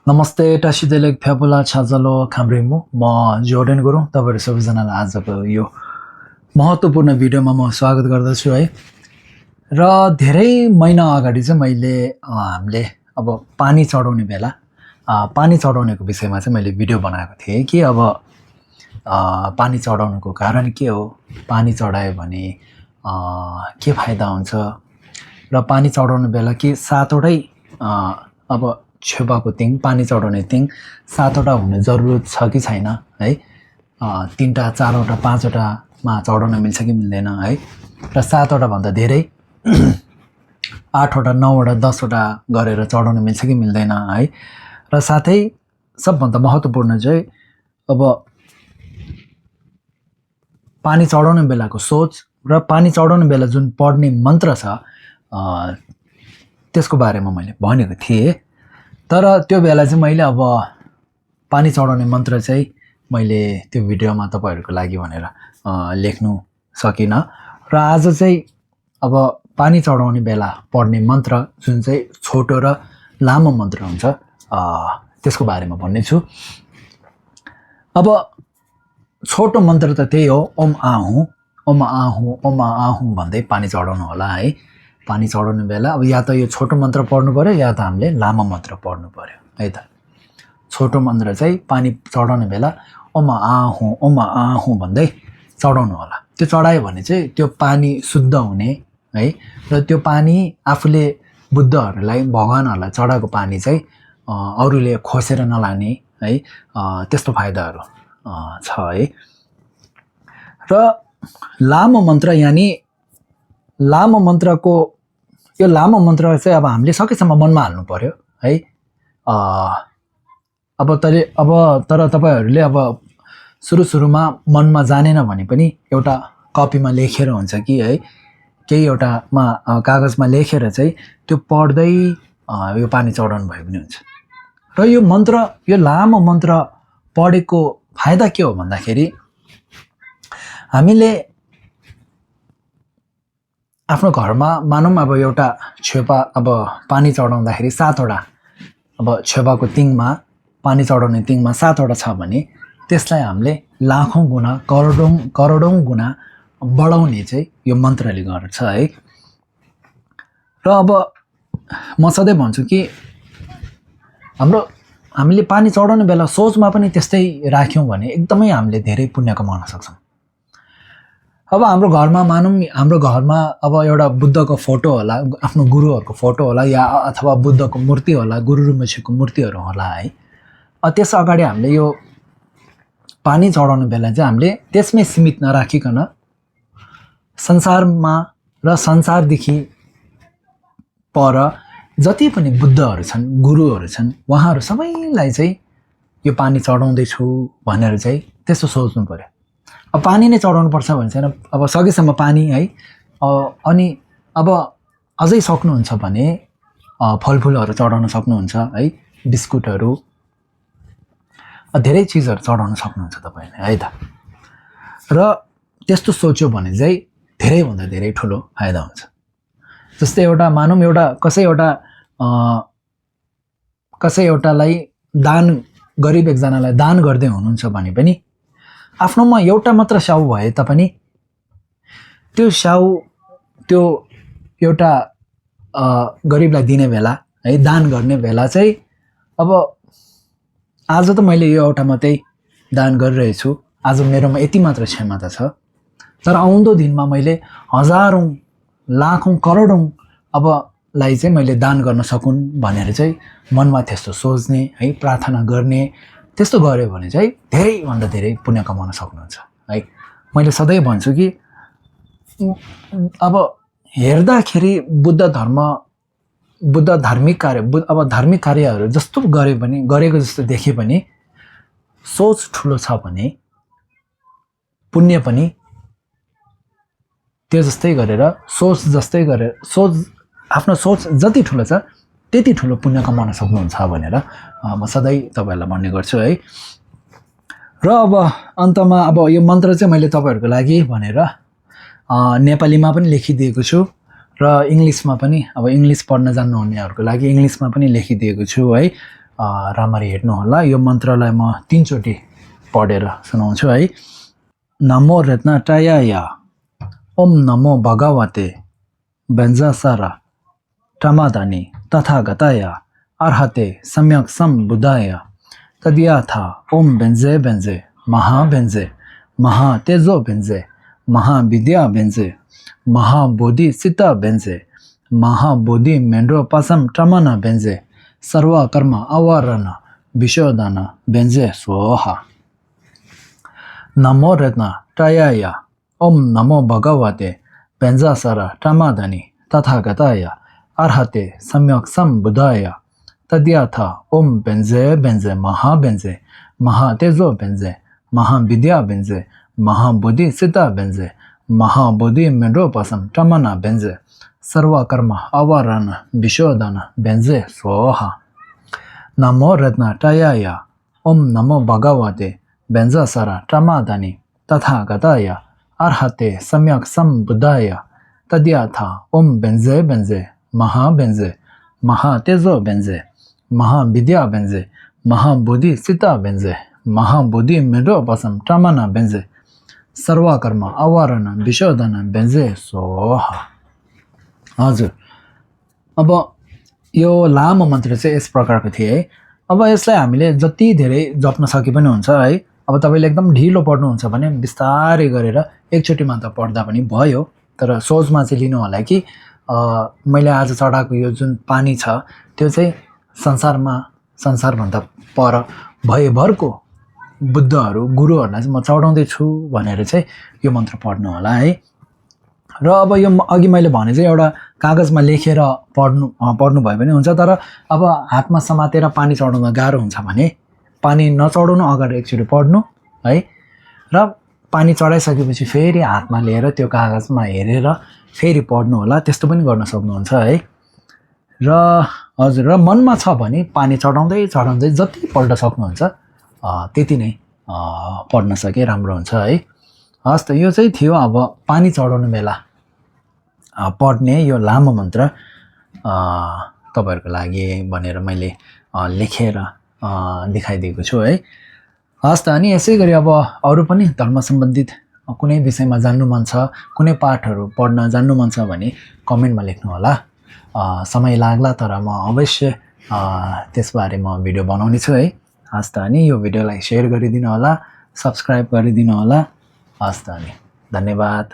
नमस्ते टासिदेलेक फ्यापुला छाजलो खाम्रिमु म जोर्डेन गुरुङ तपाईहरु सबैजनालाई आजको यो महत्त्वपूर्ण भिडियोमा म स्वागत गर्दछु है। र धेरै महिना अगाडि चाहिँ मैले हामीले अब पानी चढाउने बेला पानी चढाउनेको विषयमा चाहिँ मैले भिडियो बनाएको थिएँ कि अब पानी चढाउनुको कारण के हो, पानी चढायो भने के फाइदा हुन्छ र पानी चढाउने बेला के सातवटै अब छेपाको तिङ पानी चढाउने तिङ सातवटा हुने जरुरत छ कि छैन है, तीनटा चारवटा पाँचवटामा चढाउन मिल्छ कि मिल्दैन है, र सातवटा भन्दा धेरै आठवटा नौवटा दसवटा गरेर चढाउन मिल्छ कि मिल्दैन है। र साथै सबभन्दा महत्त्वपूर्ण चाहिँ अब पानी चढाउने बेलाको सोच र पानी चढाउने बेला जुन पढ्ने मन्त्र छ त्यसको बारेमा मैले भनेको थिएँ। तर त्यो बेला चाहिँ मैले अब पानी चढाउने मन्त्र चाहिँ मैले त्यो भिडियोमा तपाईहरुको लागि भनेर लेख्नु सकिनँ र आज चाहिँ अब पानी चढाउने बेला पढ्ने मन्त्र जुन चाहिँ छोटो र लामो मन्त्र हुन्छ त्यसको बारेमा भन्ने छु। अब छोटो मन्त्र त त्यही हो, ओम आहु ओम आहु ओम आहु भन्दै पानी चढाउनु होला है। पानी चढाउने बेला अब या त यो छोटो मन्त्र पढ्नु पर्यो या त हामीले लामो मन्त्र पढ्नु पर्यो है त। छोटो मन्त्र चाहिँ पानी चढाउने बेला ओम आहु भन्दै चढाउनु होला। त्यो चढायो भने चाहिँ त्यो पानी शुद्ध हुने है, र त्यो पानी आफूले बुद्धहरूलाई भगवानहरूलाई चढाएको पानी चाहिँ अरूले खोसेर नलाने है, त्यस्तो फाइदाहरू छ है। र लामो मन्त्र यानी लामो मन्त्रको यो लामो मन्त्र चाहिँ अब हामीले सकेसम्म मनमा हाल्नु पर्यो है। अब तर तपाईहरुले अब सुरुमा मनमा जानेन भने पनि एउटा कपीमा लेखेर हुन्छ कि है, केही एउटामा कागजमा लेखेर चाहिँ त्यो पढ्दै यो पानी चढाउनु भयो भने हुन्छ। र यो मन्त्र यो लामो मन्त्र पढेको फाइदा के हो भन्दाखेरि हामीले आफ्नो घरमा मानौँ अब एउटा छेपा अब पानी चढाउँदाखेरि सातवटा अब छेपाको तिङमा पानी चढाउने तिङमा सातवटा छ भने त्यसलाई हामीले लाखौं गुणा करोडौं गुणा बढाउने चाहिँ यो मन्त्रले गर्छ है। र अब म सधैँ भन्छु कि हामीले पानी चढाउने बेला सोचमा पनि त्यस्तै राख्यौँ भने एकदमै हामीले धेरै पुण्य कमाउन सक्छौँ। अब हाम्रो घरमा मानौँ हाम्रो घरमा अब एउटा बुद्धको फोटो होला, आफ्नो गुरुहरूको फोटो होला या अथवा बुद्धको मूर्ति होला, गुरु ऋषिको मूर्तिहरू होला है। त्यस अगाडि हामीले यो पानी चढाउने बेला चाहिँ हामीले त्यसमै सीमित नराखिकन संसारमा र संसारदेखि पर जति पनि बुद्धहरू छन्, गुरुहरू छन्, उहाँहरू सबैलाई चाहिँ यो पानी चढाउँदैछु भनेर चाहिँ त्यस्तो सोच्नु पर्यो। अब पानी नै चढाउनु पर्छ भने छैन, अब सकेसम्म पानी है। अनि अब अझै सक्नुहुन्छ भने फलफुलहरू चढाउन सक्नुहुन्छ है, बिस्कुटहरू धेरै चिजहरू चढाउन सक्नुहुन्छ तपाईले है त। र त्यस्तो सोच्यो भने चाहिँ धेरैभन्दा धेरै ठुलो फाइदा हुन्छ। जस्तै एउटा मानौँ एउटा कसै एउटालाई दान, गरिब एकजनालाई दान गर्दै हुनुहुन्छ भने पनि आफ्नोमा एउटा मात्र स्याउ भए तापनि त्यो स्याउ त्यो एउटा गरिबलाई दिने बेला है, दान गर्ने बेला चाहिँ अब आज त मैले यो एउटा मात्रै दान गरिरहेछु, आज मेरोमा यति मात्र क्षमता छ, तर आउँदो दिनमा मैले हजारौं लाखौं करोडौं अबलाई चाहिँ मैले दान गर्न सकुन् भनेर चाहिँ मनमा त्यस्तो सोच्ने है, प्रार्थना गर्ने, त्यस्तो गर्यो भने चाहिँ धेरैभन्दा धेरै पुण्य कमाउन सक्नुहुन्छ है। मैले सधैँ भन्छु कि अब हेर्दाखेरि बुद्ध धार्मिक कार्यहरू जस्तो गरेको जस्तो देखे पनि सोच ठुलो छ भने पुण्य पनि त्यो जस्तै गरेर आफ्नो सोच जति ठुलो छ त्यति ठुलो पुण्य कमाउन सक्नुहुन्छ भनेर म सधैँ तपाईहरुलाई भन्ने गर्छु है। र अब अन्तमा अब यो मन्त्र चाहिँ मैले तपाईहरुको लागि भनेर नेपालीमा पनि लेखिदिएको छु र इङ्ग्लिसमा पनि, अब इङ्ग्लिस पढ्न जान्नुहुनेहरूको लागि इङ्ग्लिसमा पनि लेखिदिएको छु है। राम्ररी हेर्नु होला। यो मन्त्रलाई म 3 चोटि पढेर सुनाउँछु है। नमो रत्नत्रयाय, ओम नमो भगवते व्यञ्जसार प्रमादानि तथागताय अर्हते सम्यक् सम्बुद्धाय तद्याथा ओम व्यञ्जे व्यञ्जे महाव्यञ्जे महातेजो व्यञ्जे महाविद्या व्यञ्जे महाबोधि सिद्ध व्यञ्जे महाबोधि मेण्डोपशम प्रमाण व्यञ्जे सर्वकर्म अवरण विशोधन व्यञ्जे स्वाहा। नमो रत्नत्रयाय, ओम नमो भगवते व्यञ्जसार प्रमादानि तथागताय अर्हते सम्यक् सम्बुद्धाय तद्याथा ओम व्यञ्जे व्यञ्जे महाव्यञ्जे महातेजो व्यञ्जे महाविद्या व्यञ्जे महाबोधि सिद्ध व्यञ्जे महाबोधि मेण्डोपशम प्रमाण व्यञ्जे सर्वकर्म अवरण विशोधन व्यञ्जे स्वाहा। नमो रत्नत्रयाय, ओम नमो भगवते व्यञ्जसार प्रमादानि तथागताय अर्हते सम्यक् सम्बुद्धाय तद्याथा ओम व्यञ्जे व्यञ्जे महाव्यञ्जे महातेजो व्यञ्जे महाविद्या व्यञ्जे महाबोधि सिद्ध व्यञ्जे महाबोधि मेण्डोपशम प्रमाण व्यञ्जे सर्वकर्म अवरण विशोधन व्यञ्जे स्वाहा। हजुर, अब यो लामो मन्त्र चाहिँ यस प्रकारको थियो है। अब यसलाई हामीले जति धेरै जप्न सके पनि हुन्छ है। अब तपाईँले एकदम ढिलो पढ्नुहुन्छ भने बिस्तारै गरेर एकचोटिमा त पढ्दा पनि भयो, तर सोचमा चाहिँ लिनु होला कि मैले आज चढाएको यो जुन पानी छ त्यो चाहिँ संसारभन्दा पर भयभरको बुद्धहरू गुरुहरूलाई चाहिँ म चढाउँदैछु भनेर चाहिँ यो मन्त्र पढ्नु होला है। र अब यो अघि मैले भने चाहिँ एउटा कागजमा लेखेर पढ्नु भयो भने हुन्छ, तर अब हातमा समातेर पानी चढाउन गाह्रो हुन्छ भने पानी नचढाउनु अगाडि एकचोटि पढ्नु है। र पानी चढाइसकेपछि फेरि हातमा लिएर त्यो कागजमा हेरेर फेरि पढ्नु होला, त्यस्तो पनि गर्न सक्नुहुन्छ है। र हजुर, र मनमा छ भने पानी चढाउँदै चढाउँदै जतिपल्ट सक्नुहुन्छ त्यति नै पढ्न सके राम्रो हुन्छ है। हस् त, यो चाहिँ थियो अब पानी चढाउनु बेला पढ्ने यो लामो मन्त्र तपाईँहरूको लागि भनेर मैले लेखेर देखाइदिएको छु है। हस् त, अनि यसै गरी अब अरू पनि धर्म सम्बन्धित कुनै विषयमा जान्नु मन छ, कुनै पाठहरू पढ्न जान्नु मन छ भने कमेन्टमा लेख्नु होला। समय लाग्ला तर म अवश्य त्यसबारे म भिडियो बनाउने छु है। हस् त, अनि यो भिडियोलाई सेयर गरिदिनु होला, सब्सक्राइब गरिदिनु होला। हस् त, अनि धन्यवाद।